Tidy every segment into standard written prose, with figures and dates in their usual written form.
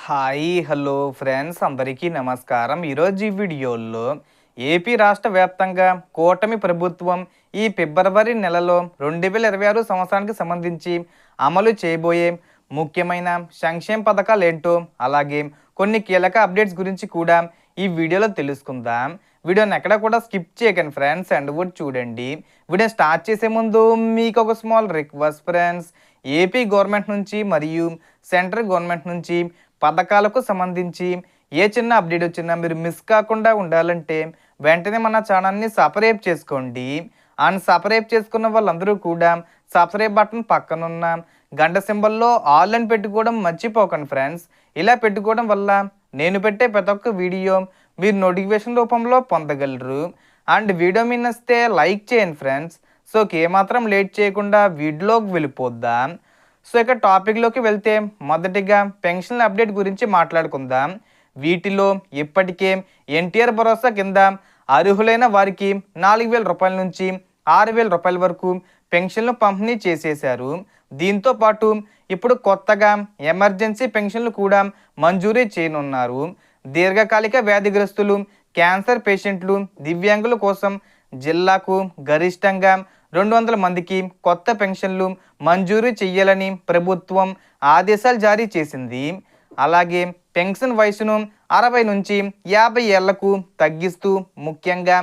Hi hello friends అందరికీ నమస్కారం. ఈరోజు ఈ వీడియోలో ఏపీ రాష్ట్ర వ్యాప్తంగా కూటమి ప్రభుత్వం ఈ ఫిబ్రవరి నెలలో 2026 సంవత్సరానికి సంబంధించి అమలు చేయబోయే ముఖ్యమైన సంక్షేమ పథకాలు ఏంటో, అలాగే కొన్ని కీలక అప్డేట్స్ గురించి కూడా ఈ వీడియోలో తెలుసుకుందాం. వీడియోని ఎక్కడ కూడా స్కిప్ చేయకండి ఫ్రెండ్స్, అండ్ కూడా చూడండి. వీడియో స్టార్ట్ చేసే ముందు మీకు ఒక small request friends, AP government నుంచి మరియు సెంట్రల్ గవర్నమెంట్ నుంచి పథకాలకు సంబంధించి ఏ చిన్న అప్డేట్ వచ్చినా మీరు మిస్ కాకుండా ఉండాలంటే వెంటనే మన ఛానల్ని సబ్స్క్రైబ్ చేసుకోండి. అండ్ సబ్స్క్రైబ్ చేసుకున్న వాళ్ళందరూ కూడా సబ్స్క్రైబ్ బటన్ పక్కనున్న గంట సింబల్లో ఆల్ అని పెట్టుకోవడం మర్చిపోకండి ఫ్రెండ్స్. ఇలా పెట్టుకోవడం వల్ల నేను పెట్టే ప్రతి ఒక్క వీడియో మీరు నోటిఫికేషన్ రూపంలో పొందగలరు. అండ్ వీడియో మీ నచ్చితే లైక్ చేయండి ఫ్రెండ్స్. సో ఏమాత్రం లేట్ చేయకుండా వీడియోలోకి వెళ్ళిపోద్దాం. సో ఇక టాపిక్లోకి వెళ్తే మొదటిగా పెన్షన్ల అప్డేట్ గురించి మాట్లాడుకుందాం. వీటిలో ఇప్పటికే ఎన్టీఆర్ భరోసా కింద అర్హులైన వారికి 4,000 రూపాయల నుంచి 6,000 రూపాయల వరకు పెన్షన్లు పంపిణీ చేసేశారు. దీంతో పాటు ఇప్పుడు కొత్తగా ఎమర్జెన్సీ పెన్షన్లు కూడా మంజూరీ చేయనున్నారు. దీర్ఘకాలిక వ్యాధిగ్రస్తులు, క్యాన్సర్ పేషెంట్లు, దివ్యాంగుల కోసం జిల్లాకు గరిష్టంగా 200 మందికి కొత్త పెన్షన్లు మంజూరు చేయాలని ప్రభుత్వం ఆదేశాలు జారీ చేసింది. అలాగే పెన్షన్ వయసును 60 నుంచి 50 ఏళ్లకు తగ్గిస్తూ ముఖ్యంగా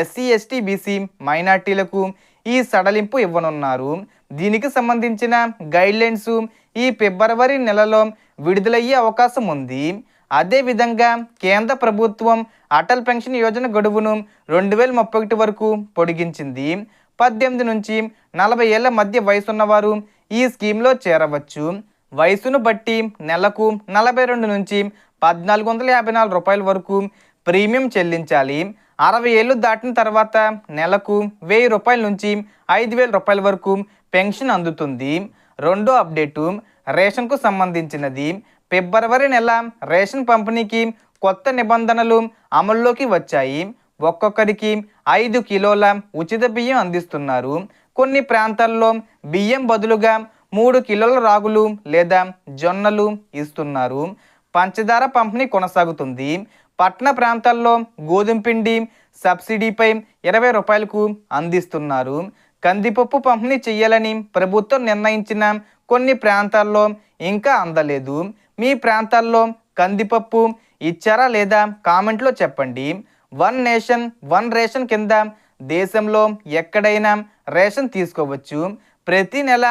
ఎస్సీ, ఎస్టీ, బీసీ, మైనార్టీలకు ఈ సడలింపు ఇవ్వనున్నారు. దీనికి సంబంధించిన గైడ్లైన్స్ ఈ ఫిబ్రవరి నెలలో విడుదలయ్యే అవకాశం ఉంది. అదేవిధంగా కేంద్ర ప్రభుత్వం అటల్ పెన్షన్ యోజన గడువును 2031 వరకు పొడిగించింది. 18 నుంచి 40 ఏళ్ల మధ్య వయసున్నవారు ఈ స్కీమ్లో చేరవచ్చు. వయసును బట్టి నెలకు 42 నుంచి 1,454 రూపాయల వరకు ప్రీమియం చెల్లించాలి. 60 ఏళ్ళు దాటిన తర్వాత నెలకు 1,000 రూపాయల నుంచి 5,000 రూపాయల వరకు పెన్షన్ అందుతుంది. రెండో అప్డేటు రేషన్కు సంబంధించినది. ఫిబ్రవరి నెల రేషన్ పంపిణీకి కొత్త నిబంధనలు అమల్లోకి వచ్చాయి. ఒక్కొక్కరికి 5 కిలోల ఉచిత బియ్యం అందిస్తున్నారు. కొన్ని ప్రాంతాల్లో బియ్యం బదులుగా 3 కిలోల రాగులు లేదా జొన్నలు ఇస్తున్నారు. పంచదార పంపిణీ కొనసాగుతుంది. పట్టణ ప్రాంతాల్లో గోధుమ పిండి సబ్సిడీపై 20 రూపాయలకు అందిస్తున్నారు. కందిపప్పు పంపిణీ చేయాలని ప్రభుత్వం నిర్ణయించిన కొన్ని ప్రాంతాల్లో ఇంకా అందలేదు. మీ ప్రాంతాల్లో కందిపప్పు ఇచ్చారా లేదా కామెంట్లో చెప్పండి. వన్ నేషన్ వన్ రేషన్ కింద దేశంలో ఎక్కడైనా రేషన్ తీసుకోవచ్చు. ప్రతి నెల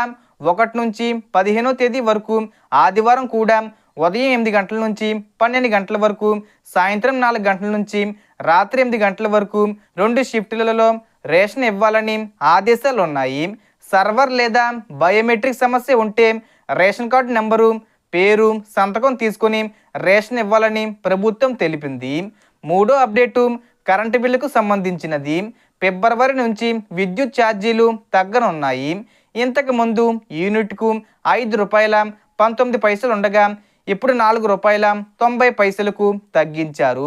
1 నుంచి 15వ తేదీ వరకు ఆదివారం కూడా ఉదయం 8 గంటల నుంచి 12 గంటల వరకు, సాయంత్రం 4 గంటల నుంచి రాత్రి 8 గంటల వరకు 2 షిఫ్టులలో రేషన్ ఇవ్వాలని ఆదేశాలు ఉన్నాయి. సర్వర్ లేదా బయోమెట్రిక్ సమస్య ఉంటే రేషన్ కార్డు నెంబరు, పేరు, సంతకం తీసుకొని రేషన్ ఇవ్వాలని ప్రభుత్వం తెలిపింది. మూడో అప్డేటు కరెంటు బిల్లుకు సంబంధించినది. ఫిబ్రవరి నుంచి విద్యుత్ ఛార్జీలు తగ్గనున్నాయి. ఇంతకుముందు యూనిట్కు 5 రూపాయల 19 పైసలు ఉండగా ఇప్పుడు 4 రూపాయల 90 పైసలకు తగ్గించారు.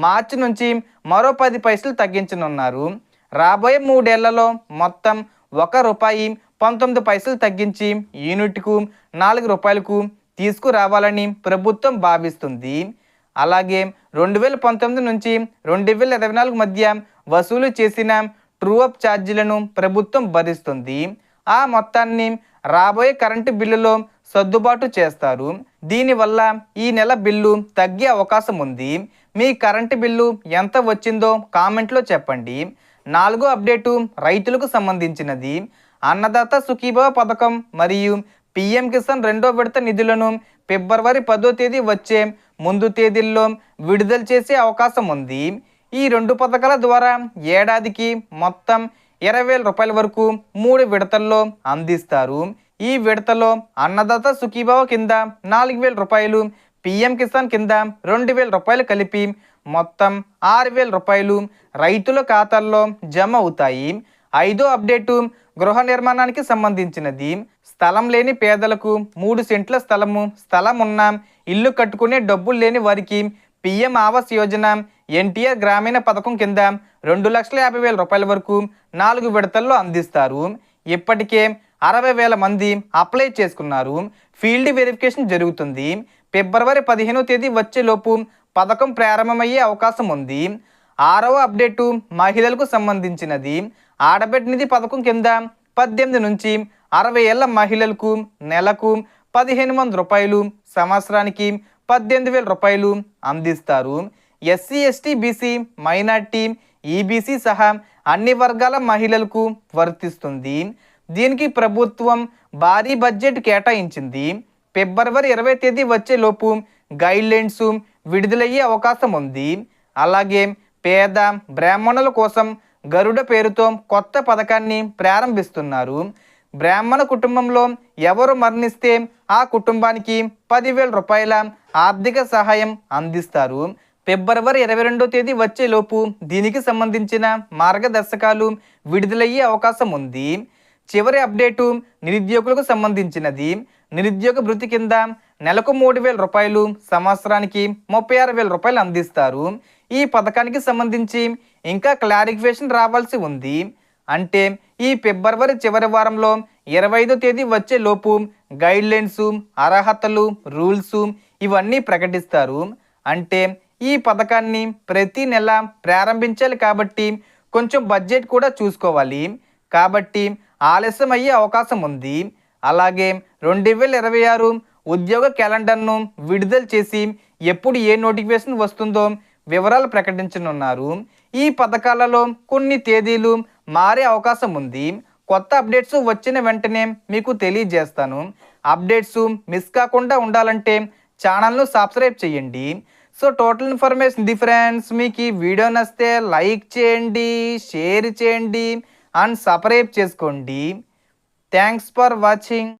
మార్చి నుంచి మరో 10 పైసలు తగ్గించనున్నారు. రాబోయే 3 ఏళ్లలో మొత్తం 1 రూపాయి 19 పైసలు తగ్గించి యూనిట్కు 4 రూపాయలకు తీసుకురావాలని ప్రభుత్వం భావిస్తుంది. అలాగే 2019 నుంచి 2024 మధ్య వసూలు చేసిన ట్రూఅప్ ఛార్జీలను ప్రభుత్వం భరిస్తుంది. ఆ మొత్తాన్ని రాబోయే కరెంటు బిల్లులో సర్దుబాటు చేస్తారు. దీనివల్ల ఈ నెల బిల్లు తగ్గే అవకాశం ఉంది. మీ కరెంటు బిల్లు ఎంత వచ్చిందో కామెంట్లో చెప్పండి. నాలుగో అప్డేటు రైతులకు సంబంధించినది. అన్నదాత సుఖీభవ పథకం మరియు పిఎం కిసాన్ 2వ విడత నిధులను ఫిబ్రవరి 10వ తేదీ వచ్చే ముందు తేదీల్లో విడుదల చేసే అవకాశం ఉంది. ఈ 2 పథకాల ద్వారా ఏడాదికి మొత్తం 20,000 రూపాయల వరకు 3 విడతల్లో అందిస్తారు. ఈ విడతలో అన్నదాత సుఖీభావ కింద 4,000 రూపాయలు, పిఎం కిసాన్ కింద 2,000 రూపాయలు కలిపి మొత్తం 6,000 రూపాయలు రైతుల ఖాతాల్లో జమ అవుతాయి. ఐదో అప్డేటు గృహ నిర్మాణానికి సంబంధించినది. స్థలం లేని పేదలకు 3 సెంట్ల స్థలం ఉన్న ఇల్లు కట్టుకునే డబ్బులు లేని వారికి పిఎం ఆవాస్ యోజన, ఎన్టీఆర్ గ్రామీణ పథకం కింద 2,50,000 రూపాయల వరకు 4 విడతల్లో అందిస్తారు. ఇప్పటికే 60,000 మంది అప్లై చేసుకున్నారు. ఫీల్డ్ వెరిఫికేషన్ జరుగుతుంది. ఫిబ్రవరి 15వ తేదీ వచ్చేలోపు పథకం ప్రారంభమయ్యే అవకాశం ఉంది. 6వ అప్డేటు మహిళలకు సంబంధించినది. ఆడబిడ్డ నిధి పథకం కింద 18 నుంచి 60 ఏళ్ల మహిళలకు నెలకు 1,500 రూపాయలు, సంవత్సరానికి 18,000 రూపాయలు అందిస్తారు. SC, ST, BC, minority, EBC సహా అన్ని వర్గాల మహిళలకు వర్తిస్తుంది. దీనికి ప్రభుత్వం భారీ బడ్జెట్ కేటాయించింది. ఫిబ్రవరి 20వ తేదీ వచ్చేలోపు గైడ్లైన్స్ విడుదలయ్యే అవకాశం ఉంది. అలాగే పేద బ్రాహ్మణుల కోసం గరుడ పేరుతో కొత్త పథకాన్ని ప్రారంభిస్తున్నారు. బ్రాహ్మణ కుటుంబంలో ఎవరు మరణిస్తే ఆ కుటుంబానికి 10,000 రూపాయల ఆర్థిక సహాయం అందిస్తారు. ఫిబ్రవరి 22వ తేదీ వచ్చేలోపు దీనికి సంబంధించిన మార్గదర్శకాలు విడుదలయ్యే అవకాశం ఉంది. చివరి అప్డేటు నిరుద్యోగులకు సంబంధించినది. నిరుద్యోగ భృతి కింద నెలకు 3,000 రూపాయలు, సంవత్సరానికి 36,000 రూపాయలు అందిస్తారు. ఈ పథకానికి సంబంధించి ఇంకా క్లారిఫికేషన్ రావాల్సి ఉంది. అంటే ఈ ఫిబ్రవరి చివరి వారంలో 25వ తేదీ వచ్చే లోపు గైడ్లైన్స్, అర్హతలు, రూల్స్ ఇవన్నీ ప్రకటిస్తారు. అంటే ఈ పథకాన్ని ప్రతి నెల ప్రారంభించాలి కాబట్టి కొంచెం బడ్జెట్ కూడా చూసుకోవాలి. కాబట్టి ఆలస్యం అయ్యే అవకాశం ఉంది. అలాగే 2026 ఉద్యోగ క్యాలెండర్ను విడుదల చేసి ఎప్పుడు ఏ నోటిఫికేషన్ వస్తుందో వివరాలు ప్రకటించనున్నారు. ఈ పథకాలలో కొన్ని తేదీలు మారే అవకాశం ఉంది. కొత్త అప్డేట్స్ వచ్చిన వెంటనే మీకు తెలియజేస్తాను. అప్డేట్స్ మిస్ కాకుండా ఉండాలంటే ఛానల్ను సబ్స్క్రైబ్ చేయండి. సో టోటల్ ఇన్ఫర్మేషన్ ఇది ఫ్రెండ్స్. మీకు ఈ వీడియో నచ్చితే లైక్ చేయండి, షేర్ చేయండి అండ్ సబ్స్క్రైబ్ చేసుకోండి. Thanks for watching.